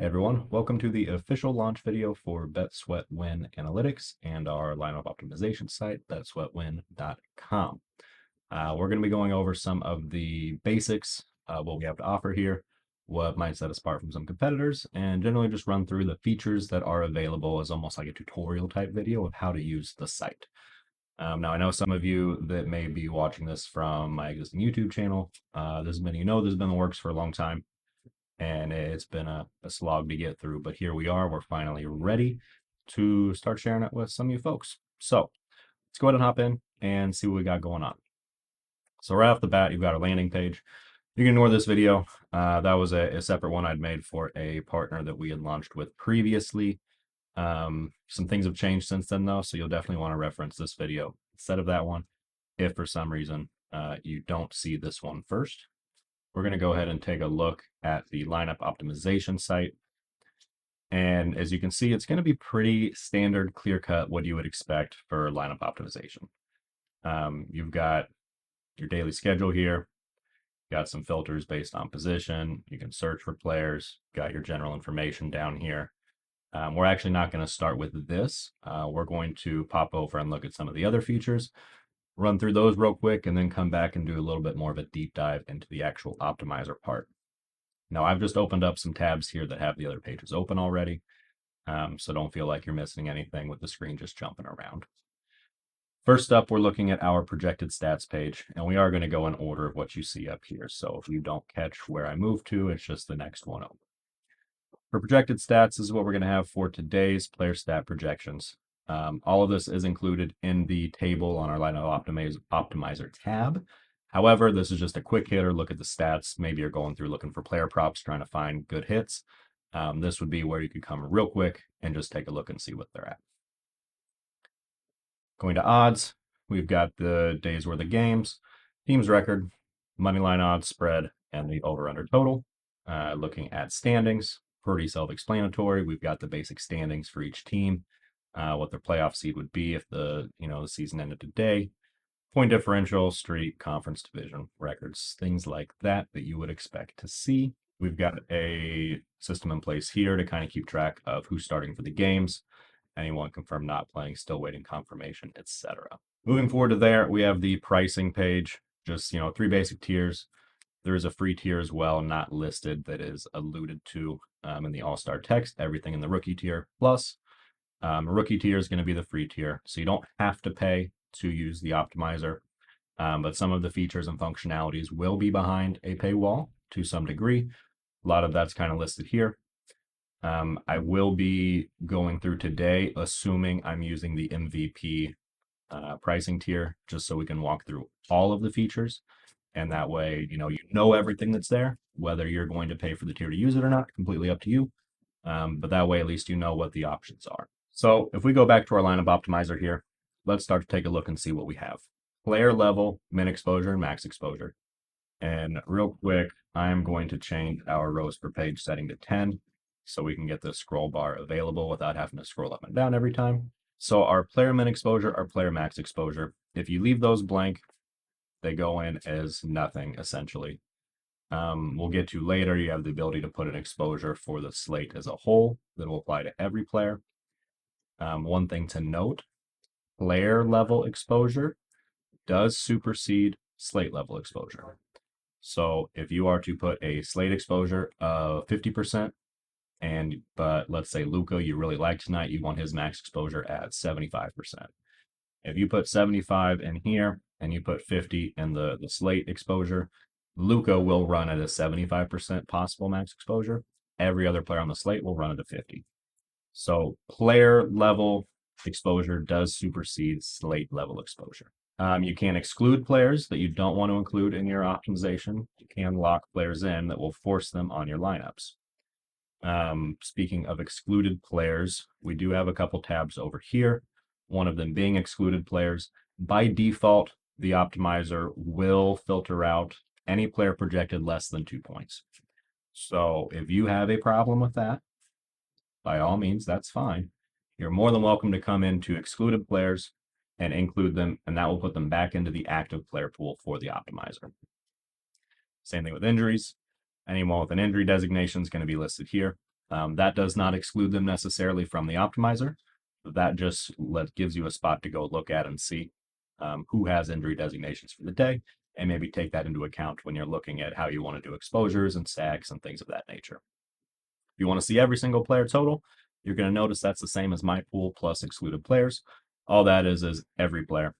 Hey everyone, welcome to the official launch video for BetSweatWin Analytics and our lineup optimization site, BetSweatWin.com. We're going to be going over some of the basics, what we have to offer here, what might set us apart from some competitors, and generally just run through the features that are available as almost like a tutorial type video of how to use the site. Now, I know some of you that may be watching this from my existing YouTube channel. This has been, this has been in the works for a long time, and it's been a slog to get through, but here we are. We're finally ready to start sharing it with some of you folks. So let's go ahead and hop in and see what we got going on. So right off the bat, you've got our landing page. You can ignore this video. That was a separate one I'd made for a partner that we had launched with previously. Some things have changed since then though, so you'll definitely want to reference this video instead of that one if for some reason you don't see this one first. We're going to go ahead and take a look at the lineup optimization site. And as you can see, it's going to be pretty standard, clear-cut, what you would expect for lineup optimization. You've got your daily schedule here. Got some filters based on position. You can search for players. Got your general information down here. We're actually not going to start with this. We're going to pop over and look at some of the other features, run through those real quick, and then come back and do a little bit more of a deep dive into the actual optimizer part. Now, I've just opened up some tabs here that have the other pages open already, so don't feel like you're missing anything with the screen just jumping around. First up, we're looking at our projected stats page, and we are going to go in order of what you see up here. So if you don't catch where I move to, it's just the next one over. For projected stats, this is what we're going to have for today's player stat projections. All of this is included in the table on our lineup optimizer tab. However, this is just a quick hitter look at the stats. Maybe you're going through looking for player props, trying to find good hits. This would be where you could come real quick and just take a look and see what they're at. Going to odds, we've got the days worth of games, team's record, money line odds, spread, and the over/under total. Looking at standings, pretty self-explanatory. We've got the basic standings for each team, what their playoff seed would be if the season ended today, point differential, streak, conference, division, records, things like that you would expect to see. We've got a system in place here to kind of keep track of who's starting for the games, anyone confirmed not playing, still waiting confirmation, etc. Moving forward to there, we have the pricing page, just 3 basic tiers. There is a free tier as well, not listed, that is alluded to in the all-star text, everything in the rookie tier plus. Rookie tier is going to be the free tier, so you don't have to pay to use the optimizer, but some of the features and functionalities will be behind a paywall to some degree. A lot of that's kind of listed here. I will be going through today, assuming I'm using the MVP pricing tier, just so we can walk through all of the features. And that way, you know everything that's there, whether you're going to pay for the tier to use it or not, completely up to you. But that way, at least you know what the options are. So if we go back to our lineup optimizer here, let's start to take a look and see what we have. Player level, min exposure, and max exposure. And real quick, I'm going to change our rows per page setting to 10 so we can get the scroll bar available without having to scroll up and down every time. So our player min exposure, our player max exposure, if you leave those blank, they go in as nothing, essentially. We'll get to later, you have the ability to put an exposure for the slate as a whole that will apply to every player. One thing to note, player level exposure does supersede slate level exposure. So if you are to put a slate exposure of 50%, but let's say Luka you really like tonight, you want his max exposure at 75%. If you put 75 in here and you put 50 in the slate exposure, Luka will run at a 75% possible max exposure. Every other player on the slate will run at a 50. So player level exposure does supersede slate level exposure. You can exclude players that you don't want to include in your optimization. You can lock players in that will force them on your lineups. Speaking of excluded players, we do have a couple tabs over here, one of them being excluded players. By default, the optimizer will filter out any player projected less than 2 points. So if you have a problem with that, by all means, that's fine. You're more than welcome to come into excluded players and include them, and that will put them back into the active player pool for the optimizer. Same thing with injuries. Anyone with an injury designation is going to be listed here. That does not exclude them necessarily from the optimizer. That just gives you a spot to go look at and see who has injury designations for the day, and maybe take that into account when you're looking at how you want to do exposures and stacks and things of that nature. If you want to see every single player total, you're going to notice that's the same as my pool plus excluded players. All that is every player.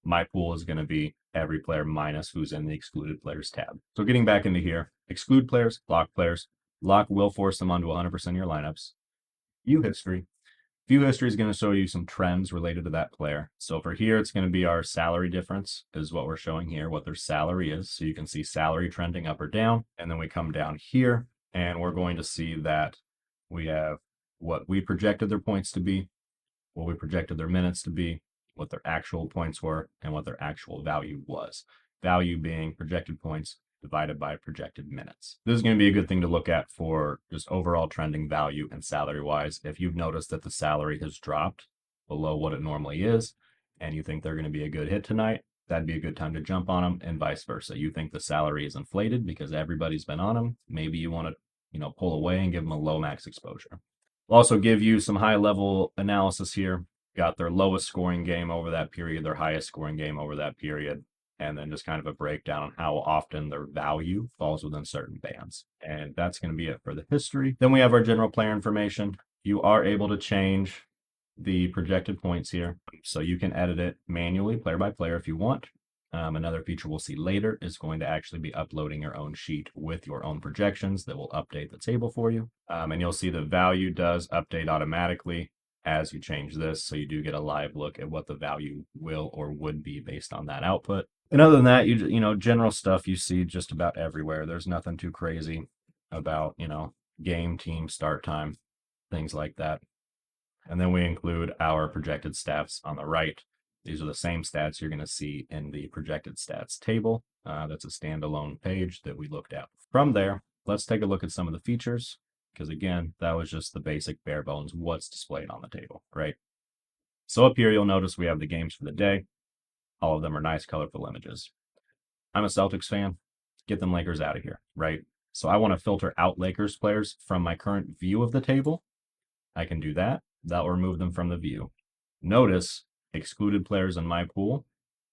My pool is going to be every player minus who's in the excluded players tab. So getting back into here, exclude players, lock players. Lock will force them onto 100% of your lineups. View history. View history is going to show you some trends related to that player. So for here, it's going to be our salary difference is what we're showing here, what their salary is. So you can see salary trending up or down. And then we come down here and we're going to see that we have what we projected their points to be, what we projected their minutes to be, what their actual points were, and what their actual value was. Value being projected points divided by projected minutes. This is going to be a good thing to look at for just overall trending value and salary wise. If you've noticed that the salary has dropped below what it normally is, and you think they're going to be a good hit tonight, that'd be a good time to jump on them, and vice versa. You think the salary is inflated because everybody's been on them. Maybe you want to, pull away and give them a low max exposure. We'll also give you some high level analysis here. Got their lowest scoring game over that period, their highest scoring game over that period, and then just kind of a breakdown on how often their value falls within certain bands. And that's going to be it for the history. Then we have our general player information. You are able to change the projected points here. So you can edit it manually, player by player, if you want. Another feature we'll see later is going to actually be uploading your own sheet with your own projections that will update the table for you. And you'll see the value does update automatically as you change this. So you do get a live look at what the value will or would be based on that output. And other than that, general stuff you see just about everywhere. There's nothing too crazy about, game, team, start time, things like that. And then we include our projected stats on the right. These are the same stats you're going to see in the projected stats table. That's a standalone page that we looked at. From there, let's take a look at some of the features, because again, that was just the basic bare bones, what's displayed on the table, right? So up here, you'll notice we have the games for the day. All of them are nice, colorful images. I'm a Celtics fan. Get them Lakers out of here, right? So I want to filter out Lakers players from my current view of the table. I can do that. That will remove them from the view. Notice excluded players in my pool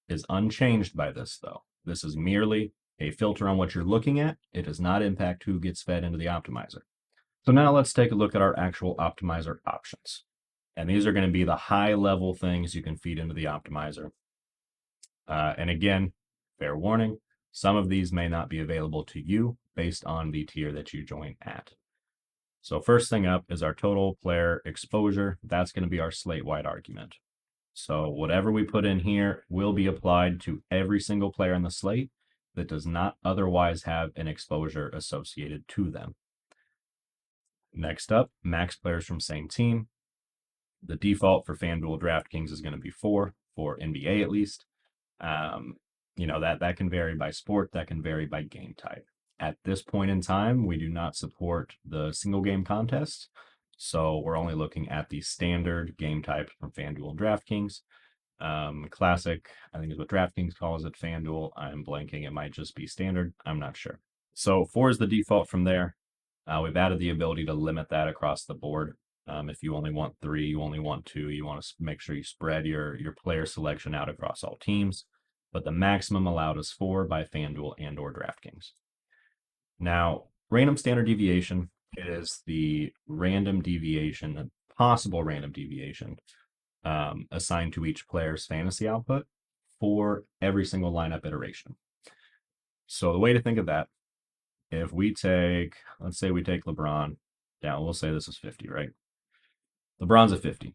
is unchanged by this, though. This is merely a filter on what you're looking at. It does not impact who gets fed into the optimizer. So now let's take a look at our actual optimizer options. And these are going to be the high level things you can feed into the optimizer. And again, fair warning, some of these may not be available to you based on the tier that you join at. So first thing up is our total player exposure. That's going to be our slate-wide argument. So whatever we put in here will be applied to every single player in the slate that does not otherwise have an exposure associated to them. Next up, max players from same team. The default for FanDuel DraftKings is going to be 4 for NBA at least. That can vary by sport, that can vary by game type. At this point in time, we do not support the single game contests. So we're only looking at the standard game types from FanDuel and DraftKings. Classic, I think is what DraftKings calls it. FanDuel, I'm blanking. It might just be standard. I'm not sure. So 4 is the default from there. We've added the ability to limit that across the board. If you only want 3, you only want 2, you want to make sure you spread your player selection out across all teams. But the maximum allowed is 4 by FanDuel and or DraftKings. Now, random standard deviation is the random deviation, possible random deviation assigned to each player's fantasy output for every single lineup iteration. So the way to think of that, if we take, let's say we take LeBron down, we'll say this is 50, right? LeBron's at 50.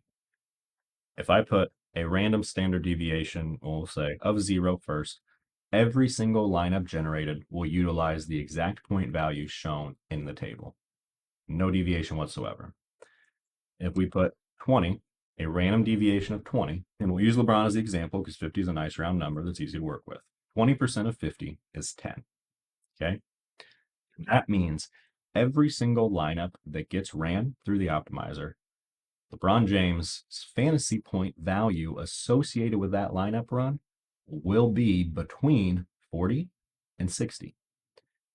If I put a random standard deviation, we'll say of 0 first, every single lineup generated will utilize the exact point value shown in the table. No deviation whatsoever. If we put 20, a random deviation of 20, and we'll use LeBron as the example because 50 is a nice round number that's easy to work with. 20% of 50 is 10. Okay? That means every single lineup that gets ran through the optimizer, LeBron James' fantasy point value associated with that lineup run will be between 40 and 60.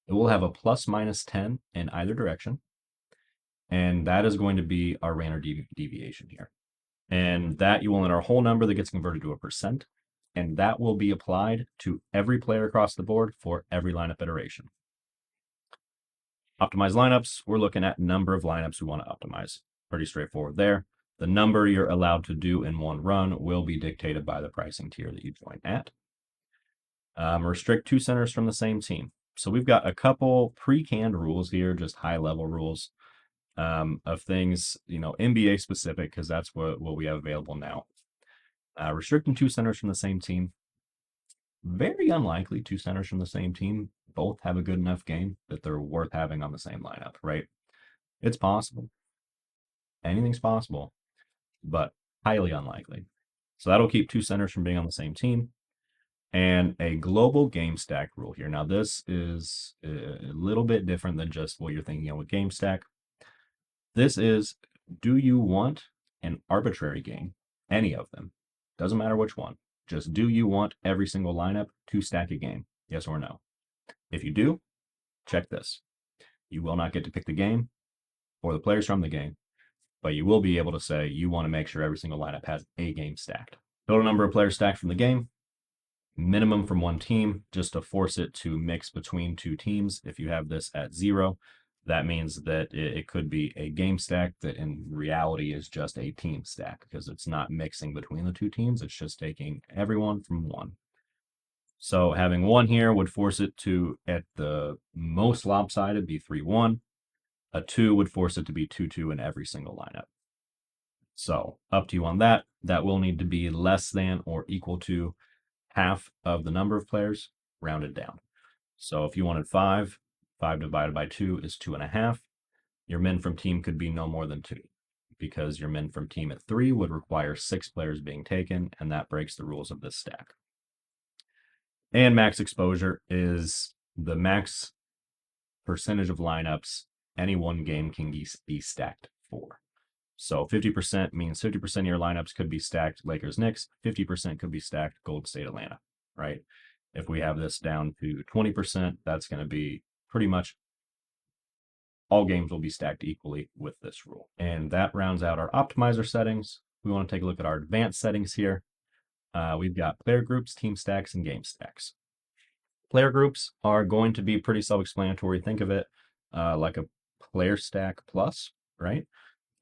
It will have a plus minus 10 in either direction. And that is going to be our random deviation here. And that you will enter a whole number that gets converted to a percent. And that will be applied to every player across the board for every lineup iteration. Optimize lineups, we're looking at number of lineups we want to optimize. Pretty straightforward there. The number you're allowed to do in one run will be dictated by the pricing tier that you join at. Restrict 2 centers from the same team. So we've got a couple pre-canned rules here, just high-level rules of things, NBA specific, because that's what we have available now. Restricting 2 centers from the same team. Very unlikely 2 centers from the same team both have a good enough game that they're worth having on the same lineup, right? It's possible. Anything's possible, but highly unlikely. So that'll keep 2 centers from being on the same team. And a global game stack rule here. Now, this is a little bit different than just what you're thinking of with game stack. This is, do you want an arbitrary game? Any of them. Doesn't matter which one. Just do you want every single lineup to stack a game? Yes or no? If you do, check this. You will not get to pick the game or the players from the game, but you will be able to say you want to make sure every single lineup has a game stacked. Total number of players stacked from the game, minimum from one team, just to force it to mix between 2 teams. If you have this at 0, that means that it could be a game stack that in reality is just a team stack because it's not mixing between the 2 teams. It's just taking everyone from one. So having 1 here would force it to, at the most lopsided, be 3-1. A 2 would force it to be 2-2 in every single lineup. So up to you on that. That will need to be less than or equal to half of the number of players rounded down. So if you wanted 5, 5 divided by 2 is 2.5. Your min from team could be no more than 2 because your min from team at 3 would require 6 players being taken, and that breaks the rules of this stack. And max exposure is the max percentage of lineups any one game can be stacked for. So 50% means 50% of your lineups could be stacked Lakers Knicks, 50% could be stacked Golden State Atlanta, right? If we have this down to 20%, that's going to be pretty much all games will be stacked equally with this rule. And that rounds out our optimizer settings. We want to take a look at our advanced settings here. We've got player groups, team stacks, and game stacks. Player groups are going to be pretty self-explanatory. Think of it like a player stack plus, right?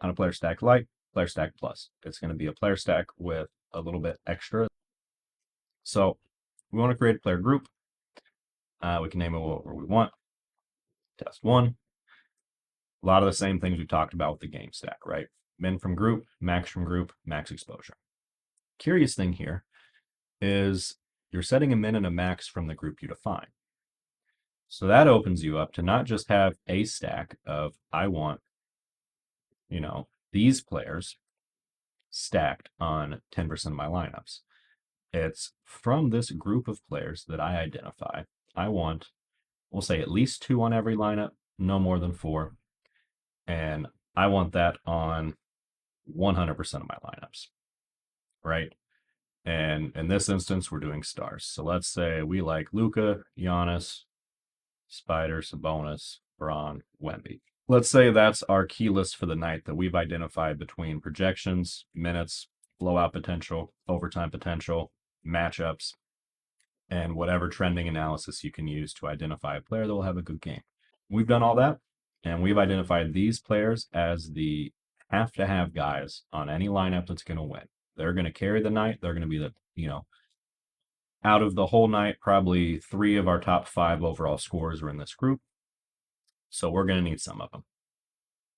On a player stack light, player stack plus. It's going to be a player stack with a little bit extra. So we want to create a player group. We can name it whatever we want. Test 1. A lot of the same things we talked about with the game stack, right? Min from group, max exposure. Curious thing here is you're setting a min and a max from the group you define. So that opens you up to not just have a stack of I want, these players stacked on 10% of my lineups. It's from this group of players that I identify. I want, we'll say at least 2 on every lineup, no more than 4. And I want that on 100% of my lineups, right? And in this instance, we're doing stars. So let's say we like Luka, Giannis, Spider, Sabonis, Braun, Wemby. Let's say that's our key list for the night that we've identified between projections, minutes, blowout potential, overtime potential, matchups, and whatever trending analysis you can use to identify a player that will have a good game. We've done all that, and we've identified these players as the have-to-have guys on any lineup that's going to win. They're going to carry the night. They're going to be the, out of the whole night, probably 3 of our top 5 overall scorers are in this group. So we're going to need some of them.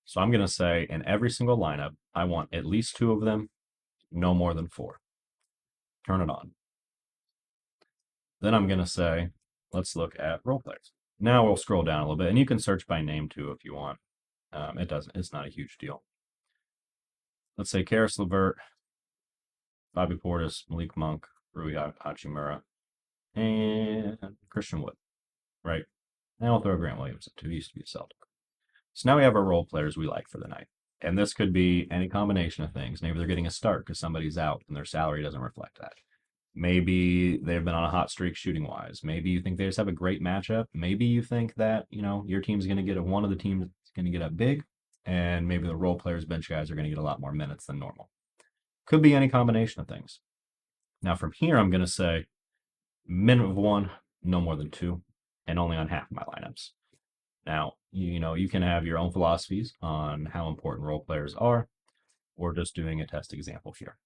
So I'm going to say in every single lineup, I want at least 2 of them, no more than 4. Turn it on. Then I'm going to say, let's look at role players. Now we'll scroll down a little bit, and you can search by name too if you want. It's not a huge deal. Let's say Karis LeVert, Bobby Portis, Malik Monk, Rui Hachimura, and Christian Wood, right? Now we'll throw Grant Williams too. He used to be a Celtic. So now we have our role players we like for the night. And this could be any combination of things. Maybe they're getting a start because somebody's out and their salary doesn't reflect that. Maybe they've been on a hot streak shooting wise. Maybe you think they just have a great matchup. Maybe you think that, your team's going to get one of the teams is going to get up big. and maybe the role players bench guys are going to get a lot more minutes than normal. Could be any combination of things. Now from here, I'm going to say minimum of 1, no more than 2, and only on half of my lineups. Now, you can have your own philosophies on how important role players are. We're just doing a test example here.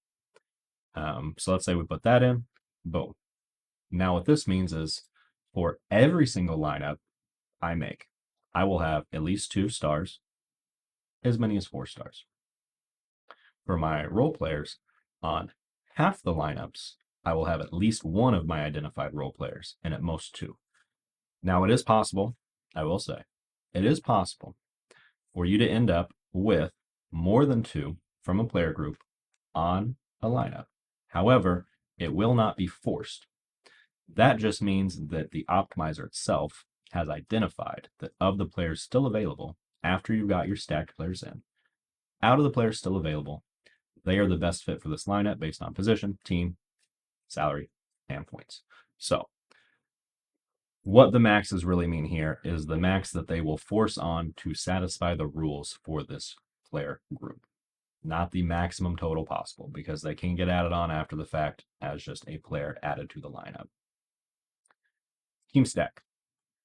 So let's say we put that in, boom. Now what this means is for every single lineup I make, I will have at least 2 stars, as many as 4 stars. For my role players, on half the lineups, I will have at least 1 of my identified role players, and at most 2. Now it is possible, I will say, it is possible for you to end up with more than 2 from a player group on a lineup. However, it will not be forced. That just means that the optimizer itself has identified that of the players still available after you've got your stacked players in, out of the players still available, they are the best fit for this lineup based on position, team, salary, and points. So what the maxes really mean here is the max that they will force on to satisfy the rules for this player group, not the maximum total possible, because they can get added on after the fact as just a player added to the lineup. Team stack,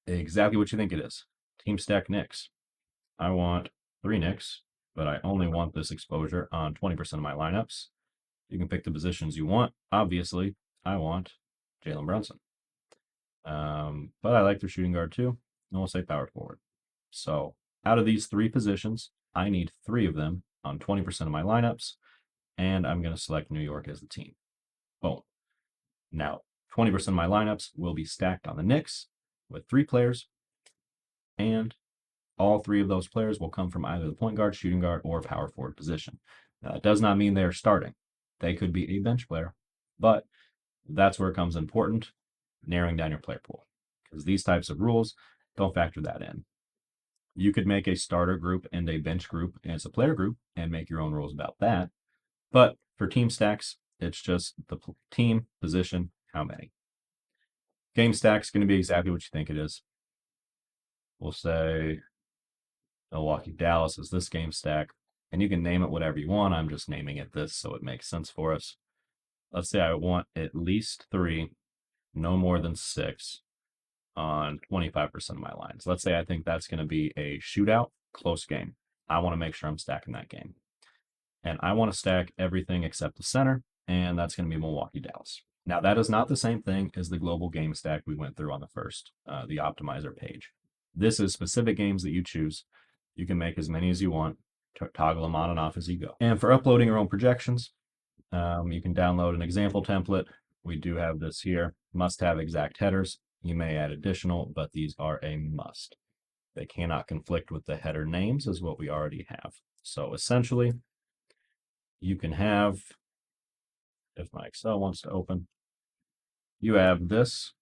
exactly what you think it is. Team stack Knicks. I want 3 Knicks, but I only want this exposure on 20% of my lineups. You can pick the positions you want. Obviously, I want Jalen Brunson. But I like their shooting guard too, and we'll say power forward. So out of these 3 positions, I need 3 of them on 20% of my lineups, and I'm going to select New York as the team. Boom. Now, 20% of my lineups will be stacked on the Knicks with 3 players, and all 3 of those players will come from either the point guard, shooting guard, or power forward position. Now, that does not mean they're starting. They could be a bench player, but that's where it comes important, narrowing down your player pool, because these types of rules don't factor that in. You could make a starter group and a bench group as a player group and make your own rules about that. But for team stacks, it's just the team, position, how many. Game stack's going to be exactly what you think it is. We'll say Milwaukee, Dallas is this game stack, and you can name it whatever you want. I'm just naming it this so it makes sense for us. Let's say I want at least 3, no more than 6 on 25% of my lines. Let's say I think that's going to be a shootout, close game. I want to make sure I'm stacking that game. And I want to stack everything except the center, and that's going to be Milwaukee, Dallas. Now, that is not the same thing as the global game stack we went through on the first, the optimizer page. This is specific games that you choose. You can make as many as you want, toggle them on and off as you go. And for uploading your own projections, you can download an example template. We do have this here. Must have exact headers. You may add additional, but these are a must. They cannot conflict with the header names as what we already have. So essentially, you can have, if my Excel wants to open, you have this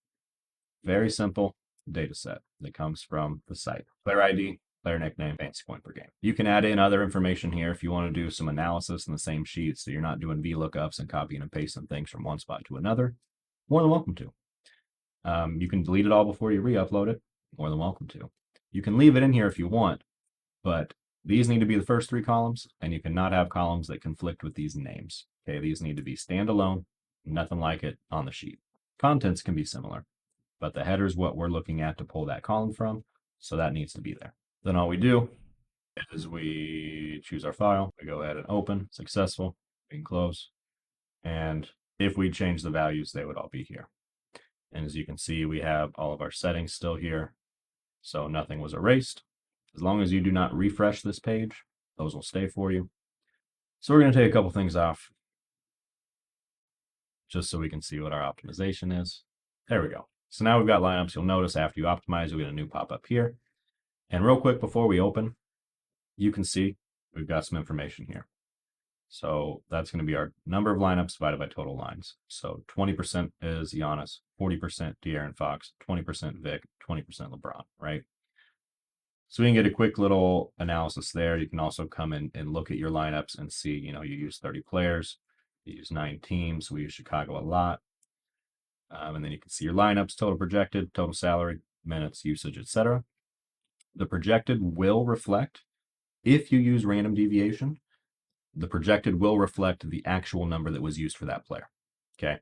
very simple data set that comes from the site. Player ID, player nickname, fantasy point per game. You can add in other information here if you want to do some analysis in the same sheet so you're not doing VLOOKUPs and copying and pasting things from one spot to another. More than welcome to. You can delete it all before you re-upload it. More than welcome to. You can leave it in here if you want, but these need to be the first 3 columns, and you cannot have columns that conflict with these names. Okay, these need to be standalone, nothing like it on the sheet. Contents can be similar, but the header is what we're looking at to pull that column from, so that needs to be there. Then all we do is we choose our file, we go ahead and open, successful, we can close, and if we change the values, they would all be here. And as you can see, we have all of our settings still here, so nothing was erased. As long as you do not refresh this page, those will stay for you. So we're going to take a couple things off just so we can see what our optimization is. There we go. So now we've got lineups. You'll notice after you optimize, you'll get a new pop-up here. And real quick before we open, you can see we've got some information here. So that's going to be our number of lineups divided by total lines. So 20% is Giannis, 40% De'Aaron Fox, 20% Vic, 20% LeBron, right? So we can get a quick little analysis there. You can also come in and look at your lineups and see, you use 30 players, you use 9 teams. We use Chicago a lot. And then you can see your lineups, total projected, total salary, minutes, usage, etc. The projected will reflect If you use random deviation, the projected will reflect the actual number that was used for that player. Okay.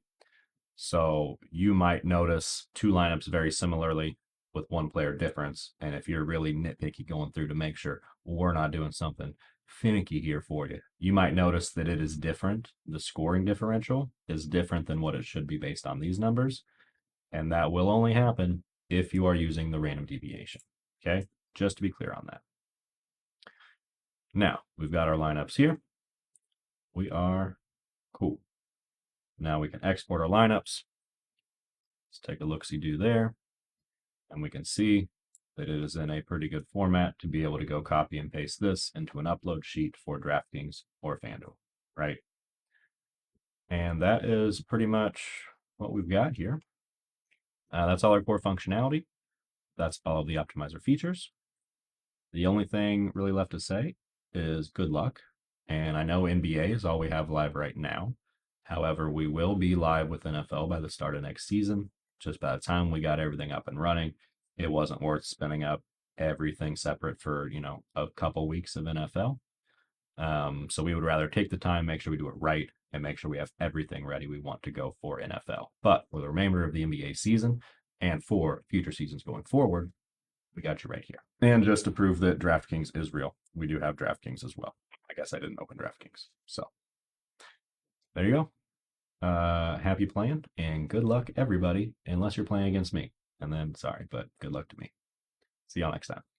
So you might notice two lineups very similarly with one player difference. And if you're really nitpicky going through to make sure we're not doing something finicky here for you, you might notice that it is different. The scoring differential is different than what it should be based on these numbers. And that will only happen if you are using the random deviation. Okay. Just to be clear on that. Now we've got our lineups here. We are cool. Now we can export our lineups. Let's take a look-see-do there. And we can see that it is in a pretty good format to be able to go copy and paste this into an upload sheet for DraftKings or FanDuel, right? And that is pretty much what we've got here. That's all our core functionality. That's all of the optimizer features. The only thing really left to say is good luck. And I know NBA is all we have live right now. However, we will be live with NFL by the start of next season. Just by the time we got everything up and running, it wasn't worth spinning up everything separate for, a couple weeks of NFL. So we would rather take the time, make sure we do it right, and make sure we have everything ready we want to go for NFL. But for the remainder of the NBA season and for future seasons going forward, we got you right here. And just to prove that DraftKings is real, we do have DraftKings as well. I guess I didn't open DraftKings. So there you go. Happy playing and good luck, everybody, unless you're playing against me. And then, sorry, but good luck to me. See y'all next time.